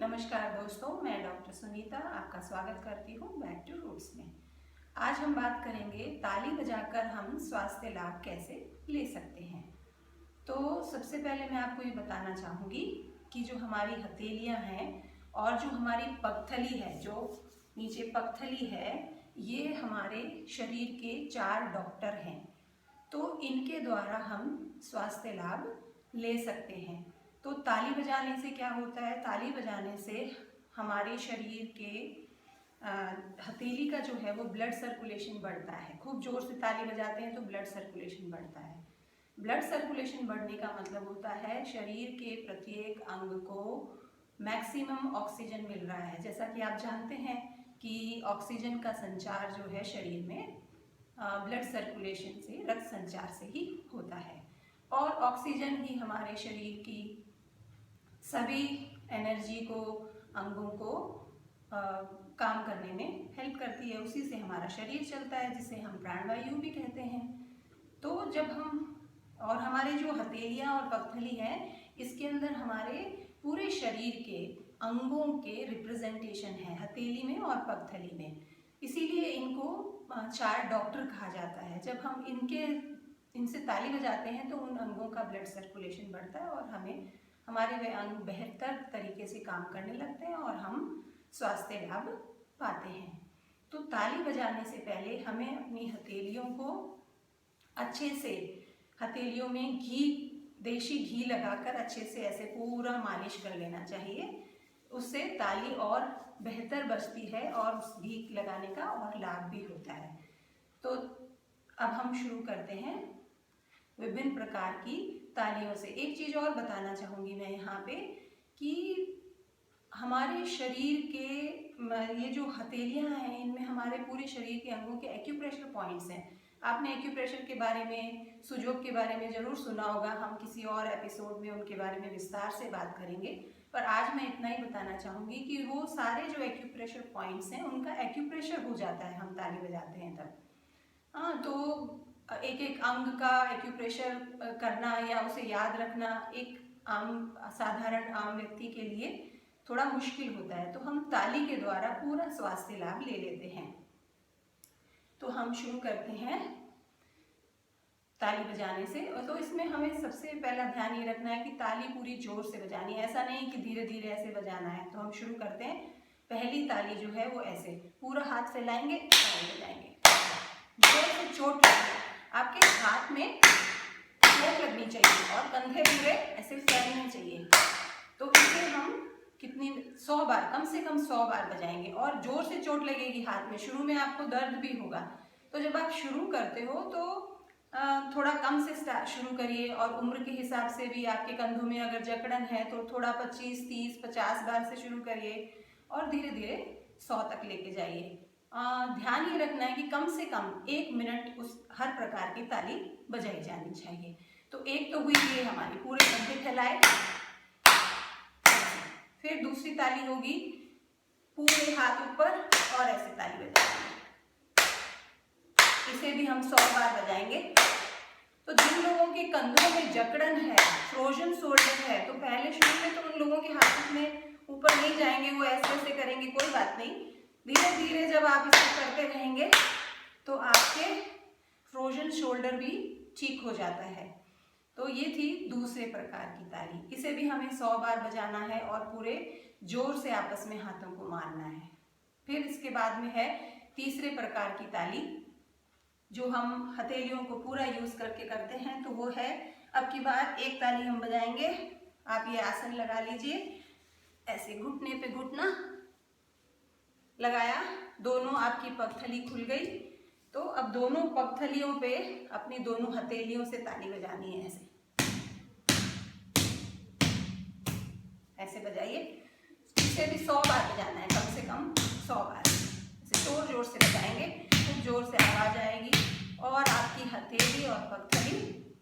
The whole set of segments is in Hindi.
नमस्कार दोस्तों, मैं डॉक्टर सुनीता आपका स्वागत करती हूँ बैक टू रूट्स में। आज हम बात करेंगे ताली बजाकर हम स्वास्थ्य लाभ कैसे ले सकते हैं। तो सबसे पहले मैं आपको ये बताना चाहूँगी कि जो हमारी हथेलियाँ हैं और जो हमारी पगथली है, जो नीचे पगथली है, ये हमारे शरीर के 4 डॉक्टर हैं। तो इनके द्वारा हम स्वास्थ्य लाभ ले सकते हैं। तो ताली बजाने से क्या होता है? ताली बजाने से हमारे शरीर के हथेली का जो है वो ब्लड सर्कुलेशन बढ़ता है। खूब जोर से ताली बजाते हैं तो ब्लड सर्कुलेशन बढ़ता है। ब्लड सर्कुलेशन बढ़ने का मतलब होता है शरीर के प्रत्येक अंग को मैक्सिमम ऑक्सीजन मिल रहा है। जैसा कि आप जानते हैं कि ऑक्सीजन का संचार जो है शरीर में ब्लड सर्कुलेशन से, रक्त संचार से ही होता है। और ऑक्सीजन ही हमारे शरीर की सभी एनर्जी को, अंगों को काम करने में हेल्प करती है। उसी से हमारा शरीर चलता है, जिसे हम प्राणवायु भी कहते हैं। तो जब हमारे जो हथेलियाँ और पगथली है, इसके अंदर हमारे पूरे शरीर के अंगों के रिप्रेजेंटेशन है, हथेली में और पगथली में। इसीलिए इनको 4 डॉक्टर कहा जाता है। जब हम इनसे ताली बजाते हैं तो उन अंगों का ब्लड सर्कुलेशन बढ़ता है और हमारे वे अंग बेहतर तरीके से काम करने लगते हैं और हम स्वास्थ्य लाभ पाते हैं। तो ताली बजाने से पहले हमें अपनी हथेलियों को अच्छे से, हथेलियों में देशी घी लगाकर अच्छे से ऐसे पूरा मालिश कर लेना चाहिए। उससे ताली और बेहतर बजती है और उस घी लगाने का और लाभ भी होता है। तो अब हम शुरू करते हैं विभिन्न प्रकार की तालियों से। एक चीज़ और बताना चाहूँगी मैं यहाँ पे कि हमारे शरीर के ये जो हथेलियाँ हैं, इनमें हमारे पूरे शरीर के अंगों के एक्यूप्रेशर पॉइंट्स हैं। आपने एक्यूप्रेशर के बारे में, सुजोग के बारे में ज़रूर सुना होगा। हम किसी और एपिसोड में उनके बारे में विस्तार से बात करेंगे, पर आज मैं इतना ही बताना चाहूँगी कि वो सारे जो एक्यूप्रेशर पॉइंट्स हैं, उनका एक्यूप्रेशर हो जाता है हम ताली बजाते हैं तब। तो एक एक अंग का एक्यूप्रेशर करना या उसे याद रखना एक साधारण आम व्यक्ति के लिए थोड़ा मुश्किल होता है। तो हम ताली के द्वारा पूरा स्वास्थ्य लाभ ले लेते हैं। तो हम शुरू करते हैं ताली बजाने से। तो इसमें हमें सबसे पहला ध्यान ये रखना है कि ताली पूरी जोर से बजानी है, ऐसा नहीं कि धीरे धीरे ऐसे बजाना है। तो हम शुरू करते हैं। पहली ताली जो है वो ऐसे पूरा हाथ फैलाएंगे, ताली बजाएंगे, जोर से चोट लगेगी, आपके हाथ में चोट लगनी चाहिए और कंधे पूरे ऐसे फैलने चाहिए। तो इसे हम 100 बार, कम से कम 100 बार बजाएंगे और जोर से चोट लगेगी हाथ में। शुरू में आपको दर्द भी होगा। तो जब आप शुरू करते हो तो थोड़ा कम से शुरू करिए और उम्र के हिसाब से भी आपके कंधों में अगर जकड़न है तो थोड़ा 25, 30, 50 बार से शुरू करिए और धीरे धीरे 100 तक लेके जाइए। ध्यान ये रखना है कि कम से कम 1 मिनट उस हर प्रकार की ताली बजाई जानी चाहिए। तो एक तो हुई ये हमारी, पूरे कंधे फैलाए। फिर दूसरी ताली होगी पूरे हाथ ऊपर और ऐसे ताली बजाएंगे। इसे भी हम 100 बार बजाएंगे। तो जिन लोगों के कंधों में जकड़न है, फ्रोजन शोल्डर है, तो पहले शुरू में तो उन लोगों के हाथ में ऊपर नहीं जाएंगे, वो ऐसे ऐसे करेंगे, कोई बात नहीं। धीरे धीरे जब आप इसे करते रहेंगे तो आपके फ्रोजन शोल्डर भी ठीक हो जाता है। तो ये थी दूसरे प्रकार की ताली। इसे भी हमें 100 बार बजाना है और पूरे जोर से आपस में हाथों को मारना है। फिर इसके बाद में है तीसरे प्रकार की ताली, जो हम हथेलियों को पूरा यूज करके करते हैं। तो वो है, अब की बार एक ताली हम बजाएंगे। आप ये आसन लगा लीजिए, ऐसे घुटने पे घुटना लगाया, दोनों आपकी पगथली खुल गई। तो अब दोनों पगथलियों पे अपनी दोनों हथेलियों से ताली बजानी है। ऐसे बजाइए। इसे भी 100 बार बजाना है, कम से कम 100 बार। इसे जोर जोर से बजाएंगे, खूब जोर से आवाज आएगी और आपकी हथेली और पगथली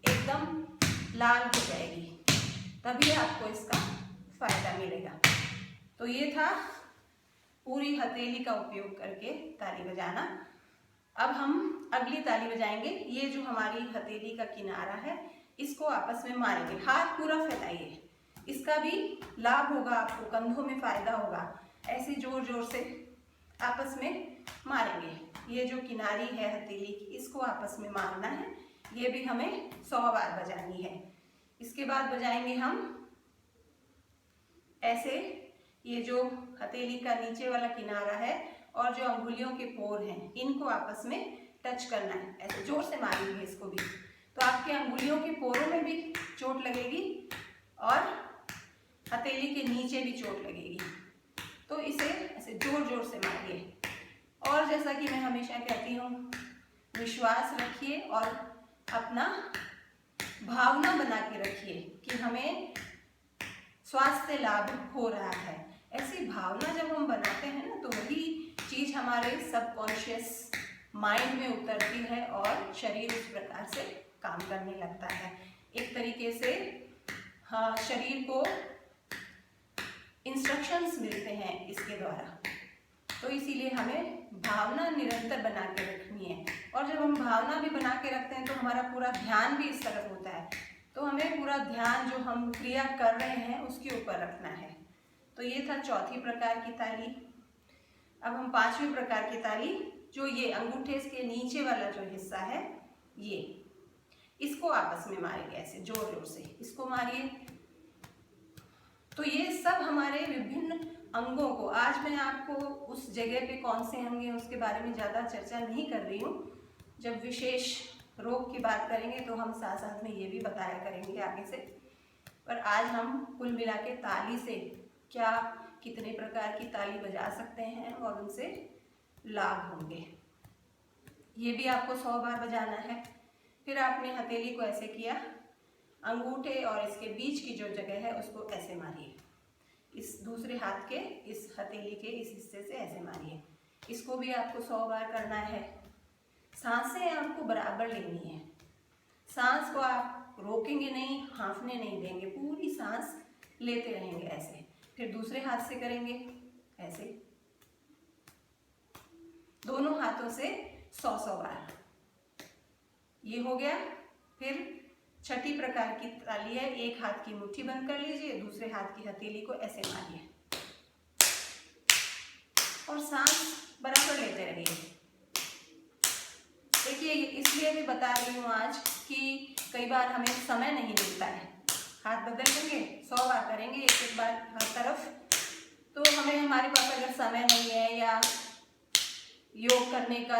एकदम लाल हो जाएगी, तभी आपको इसका फायदा मिलेगा। तो ये था पूरी हथेली का उपयोग करके ताली बजाना। अब हम अगली ताली बजाएंगे। ये जो हमारी हथेली का किनारा है, इसको आपस में मारेंगे। हाथ पूरा फैलाइए, इसका भी लाभ होगा आपको, कंधों में फायदा होगा। ऐसे जोर जोर से आपस में मारेंगे। ये जो किनारी है हथेली की, इसको आपस में मारना है। ये भी हमें 100 बार बजानी है। इसके बाद बजाएंगे हम ऐसे, ये जो हथेली का नीचे वाला किनारा है और जो अंगुलियों के पोर हैं, इनको आपस में टच करना है। ऐसे जोर से मारेंगे इसको भी, तो आपके अंगुलियों के पोरों में भी चोट लगेगी और हथेली के नीचे भी चोट लगेगी। तो इसे ऐसे जोर जोर से मारिए। और जैसा कि मैं हमेशा कहती हूँ, विश्वास रखिए और अपना भावना बना के रखिए कि हमें स्वास्थ्य लाभ हो रहा है। ऐसी भावना जब हम बनाते हैं ना, तो वही चीज हमारे सबकॉन्शियस माइंड में उतरती है और शरीर उस प्रकार से काम करने लगता है। एक तरीके से हाँ, शरीर को इंस्ट्रक्शंस मिलते हैं इसके द्वारा। तो इसीलिए हमें भावना निरंतर बना के रखनी है। और जब हम भावना भी बना के रखते हैं तो हमारा पूरा ध्यान भी इस तरफ होता है। तो हमें पूरा ध्यान जो हम क्रिया कर रहे हैं उसके ऊपर रखना है। तो ये था चौथी प्रकार की ताली। अब हम पांचवी प्रकार की ताली, जो ये अंगूठे के नीचे वाला जो हिस्सा है, ये इसको आपस में मारेंगे ऐसे जोर जोर से। इसको मारिए। तो ये सब हमारे विभिन्न अंगों को, आज मैं आपको उस जगह पे कौन से अंग हैं उसके बारे में ज़्यादा चर्चा नहीं कर रही हूँ। जब विशेष रोग की बात करेंगे तो हम साथ साथ में ये भी बताया करेंगे आगे से। पर आज हम कुल मिला के ताली से क्या, कितने प्रकार की ताली बजा सकते हैं और उनसे लाभ होंगे, ये भी आपको 100 बार बजाना है। फिर आपने हथेली को ऐसे किया, अंगूठे और इसके बीच की जो जगह है उसको ऐसे मारिए। इस दूसरे हाथ के इस हथेली के इस हिस्से से ऐसे मारिए। इसको भी आपको 100 बार करना है। सांसें आपको बराबर लेनी है। सांस को आप रोकेंगे नहीं, हांफने नहीं देंगे, पूरी सांस लेते रहेंगे ऐसे। फिर दूसरे हाथ से करेंगे ऐसे, दोनों हाथों से 100 बार। ये हो गया। फिर छठी प्रकार की ताली है, एक हाथ की मुट्ठी बंद कर लीजिए, दूसरे हाथ की हथेली को ऐसे मारिए और सांस बराबर लेते रहिए। देखिए, इसलिए भी बता रही हूँ आज कि कई बार हमें समय नहीं मिलता है। हाथ बदल देंगे, 100 बार करेंगे एक एक बार हर तरफ। तो हमें, हमारे पास अगर समय नहीं है या योग करने का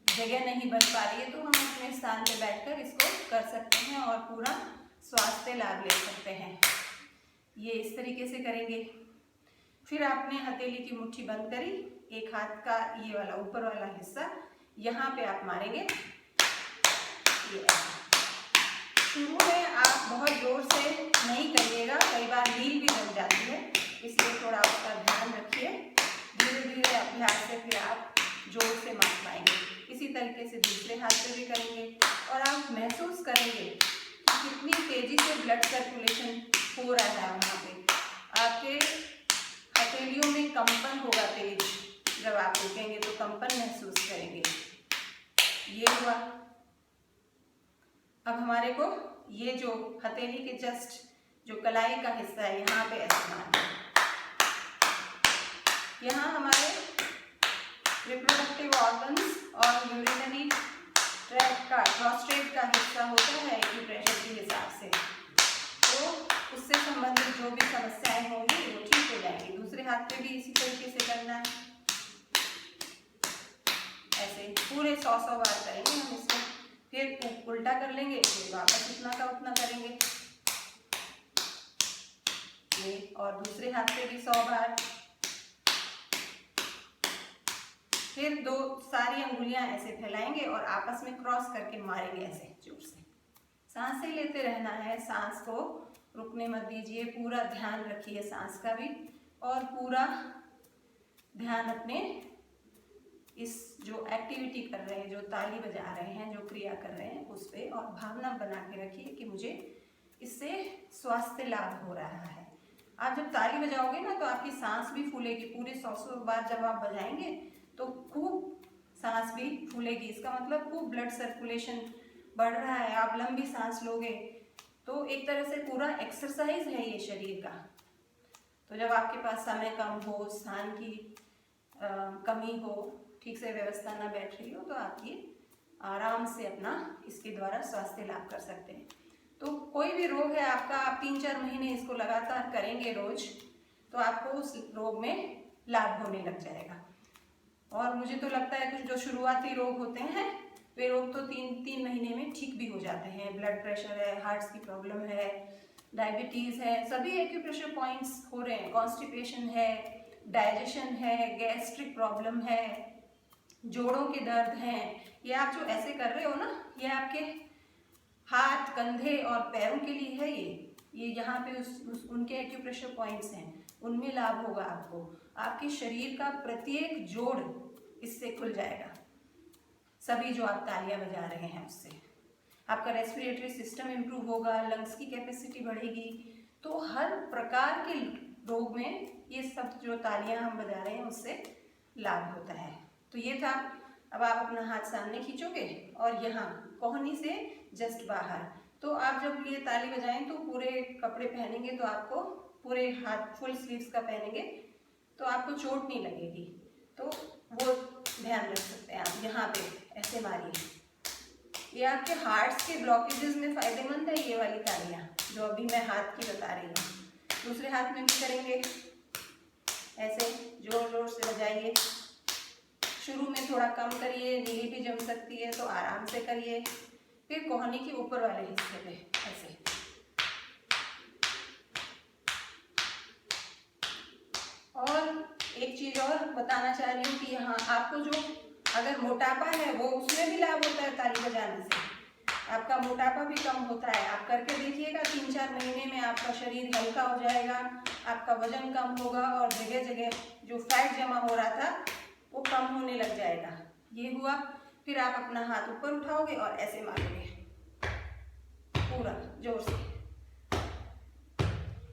जगह नहीं बन पा रही है, तो हम अपने स्थान पे बैठकर इसको कर सकते हैं और पूरा स्वास्थ्य लाभ ले सकते हैं। ये इस तरीके से करेंगे। फिर आपने हथेली की मुट्ठी बंद करी, एक हाथ का ये वाला ऊपर वाला हिस्सा यहाँ पे आप मारेंगे। ये ऐसा। शुरू में आप बहुत जोर से नहीं करिएगा, कई बार नील भी बन जाती है, इसलिए थोड़ा उसका ध्यान रखिए। धीरे धीरे अभ्यास से फिर आप जोर से मार पाएंगे। इसी तरीके से दूसरे हाथ से भी करेंगे और आप महसूस करेंगे कि कितनी तेजी से ब्लड सर्कुलेशन हो रहा है वहाँ पे। आपके हथेलियों में कंपन होगा तेज, जब आप रुकेंगे तो कंपन महसूस करेंगे। ये हुआ। अब हमारे को ये जो हथेली के जस्ट जो कलाई का हिस्सा है, यहाँ पे ऐसे मारना है। यहाँ हमारे रिप्रोडक्टिव ऑर्गन्स और यूरिनरी ट्रैक्ट का, प्रोस्टेट का हिस्सा होता है एक्यूप्रेशर के हिसाब से। तो उससे संबंधित जो भी समस्याएं होंगी वो ठीक हो जाएंगी। दूसरे हाथ पे भी इसी तरीके से करना है। ऐसे पूरे 100 बार करेंगे हम इसको। फिर उल्टा कर लेंगे, फिर वापस उतना का उतना करेंगे। ये, और दूसरे हाथ पे भी 100 बार। फिर दो सारी अंगुलियां ऐसे फैलाएंगे और आपस में क्रॉस करके मारेंगे ऐसे जोर से। सांसें लेते रहना है, सांस को रुकने मत दीजिए। पूरा ध्यान रखिए सांस का भी, और पूरा ध्यान अपने इस जो एक्टिविटी कर रहे हैं, जो ताली बजा रहे हैं, जो क्रिया कर रहे हैं उस पे, और भावना बना के रखिए कि मुझे इससे स्वास्थ्य लाभ हो रहा है। आप जब ताली बजाओगे ना तो आपकी सांस भी फूलेगी। पूरे 100 बार जब आप बजाएंगे तो खूब सांस भी फूलेगी। इसका मतलब खूब ब्लड सर्कुलेशन बढ़ रहा है। आप लंबी सांस लोगे तो एक तरह से पूरा एक्सरसाइज है ये शरीर का। तो जब आपके पास समय कम हो, स्थान की कमी हो, ठीक से व्यवस्था ना बैठ रही हो, तो आप ये आराम से अपना इसके द्वारा स्वास्थ्य लाभ कर सकते हैं। तो कोई भी रोग है आपका, आप 3-4 महीने इसको लगातार करेंगे रोज, तो आपको उस रोग में लाभ होने लग जाएगा। और मुझे तो लगता है कुछ जो शुरुआती रोग होते हैं वे रोग तो 3 महीने में ठीक भी हो जाते हैं। ब्लड प्रेशर है, हार्ट्स की प्रॉब्लम है, डायबिटीज़ है, सभी एक्यूप्रेशर पॉइंट्स हो रहे हैं। कॉन्स्टिपेशन है, डाइजेशन है, गैस्ट्रिक प्रॉब्लम है, जोड़ों के दर्द हैं, ये आप जो ऐसे कर रहे हो ना, ये आपके हाथ, कंधे और पैरों के लिए है। ये यहाँ पे उनके एक्यूप्रेशर पॉइंट्स हैं, उनमें लाभ होगा आपको। आपके शरीर का प्रत्येक जोड़ इससे खुल जाएगा। सभी जो आप तालियां बजा रहे हैं उससे आपका रेस्पिरेटरी सिस्टम इम्प्रूव होगा, लंग्स की कैपेसिटी बढ़ेगी। तो हर प्रकार के रोग में ये सब जो तालियां हम बजा रहे हैं उससे लाभ होता है। तो ये था। अब आप अपना हाथ सामने खींचोगे और यहाँ कोहनी से जस्ट बाहर। तो आप जब ये ताली बजाएं तो पूरे कपड़े पहनेंगे, तो आपको पूरे हाथ फुल स्लीव्स का पहनेंगे तो आपको चोट नहीं लगेगी। तो वो ध्यान रख सकते हैं आप। यहाँ पे ऐसे मारिए। ये आपके हार्ट्स के ब्लॉकेजेस में फायदेमंद है ये वाली तालियाँ जो अभी मैं हाथ की बता रही हूँ। दूसरे हाथ में भी करेंगे, ऐसे जोर जोर से बजाइए। शुरू में थोड़ा कम करिए, नीली भी जम सकती है तो आराम से करिए। फिर कोहनी के ऊपर वाले हिस्से पे ऐसे। और एक चीज और बताना चाह रही हूँ कि यहाँ आपको जो अगर मोटापा है वो उसमें भी लाभ होता है ताली बजाने से। आपका मोटापा भी कम होता है। आप करके देखिएगा, 3-4 महीने में आपका शरीर हल्का हो जाएगा, आपका वजन कम होगा और जगह जगह जो फैट जमा हो रहा था वो कम होने लग जाएगा। ये हुआ। फिर आप अपना हाथ ऊपर उठाओगे और ऐसे मारोगे पूरा जोर से।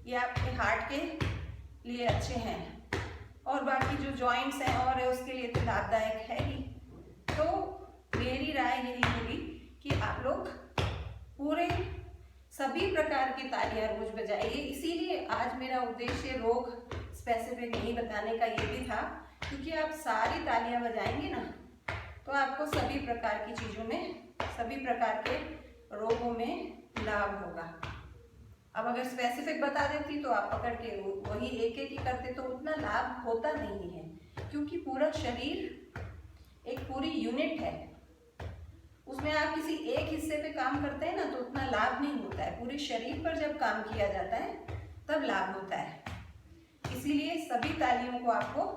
ये आपके हार्ट के लिए अच्छे हैं और बाकी जो जॉइंट्स हैं और उसके लिए तो लाभदायक है ही। तो मेरी राय यही होगी कि आप लोग पूरे सभी प्रकार की तालियां रोज बजाइए। इसीलिए आज मेरा उद्देश्य रोग स्पेसिफिक नहीं बताने का ये भी था, क्योंकि आप सारी तालियां बजाएंगे ना तो आपको सभी प्रकार की चीज़ों में, सभी प्रकार के रोगों में लाभ होगा। अब अगर स्पेसिफिक बता देती तो आप पकड़ के वही एक ही करते तो उतना लाभ होता नहीं है, क्योंकि पूरा शरीर एक पूरी यूनिट है। उसमें आप किसी एक हिस्से पे काम करते हैं ना तो उतना लाभ नहीं होता है। पूरे शरीर पर जब काम किया जाता है तब लाभ होता है। इसीलिए सभी तालियों को आपको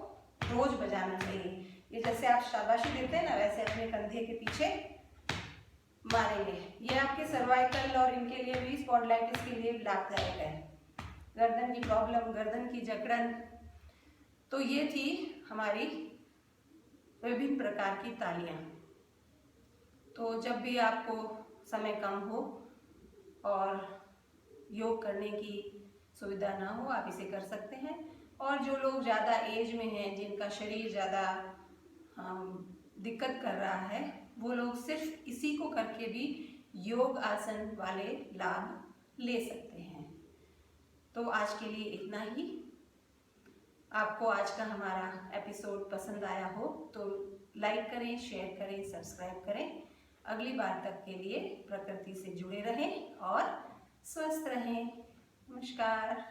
रोज बजाना चाहिए। ये जैसे आप शाबाशी देते हैं ना, वैसे अपने कंधे के पीछे मारेंगे। ये आपके सर्वाइकल और इनके लिए भी, स्पॉन्डिलाइटिस के लिए लाभदायक है। गर्दन की प्रॉब्लम, गर्दन की जकड़न। तो ये थी हमारी विभिन्न प्रकार की तालियां। तो जब भी आपको समय कम हो और योग करने की सुविधा ना हो, आप इसे कर सकते हैं। और जो लोग ज़्यादा एज में हैं, जिनका शरीर ज़्यादा दिक्कत कर रहा है, वो लोग सिर्फ इसी को करके भी योग आसन वाले लाभ ले सकते हैं। तो आज के लिए इतना ही। आपको आज का हमारा एपिसोड पसंद आया हो तो लाइक करें, शेयर करें, सब्सक्राइब करें। अगली बार तक के लिए प्रकृति से जुड़े रहें और स्वस्थ रहें। नमस्कार।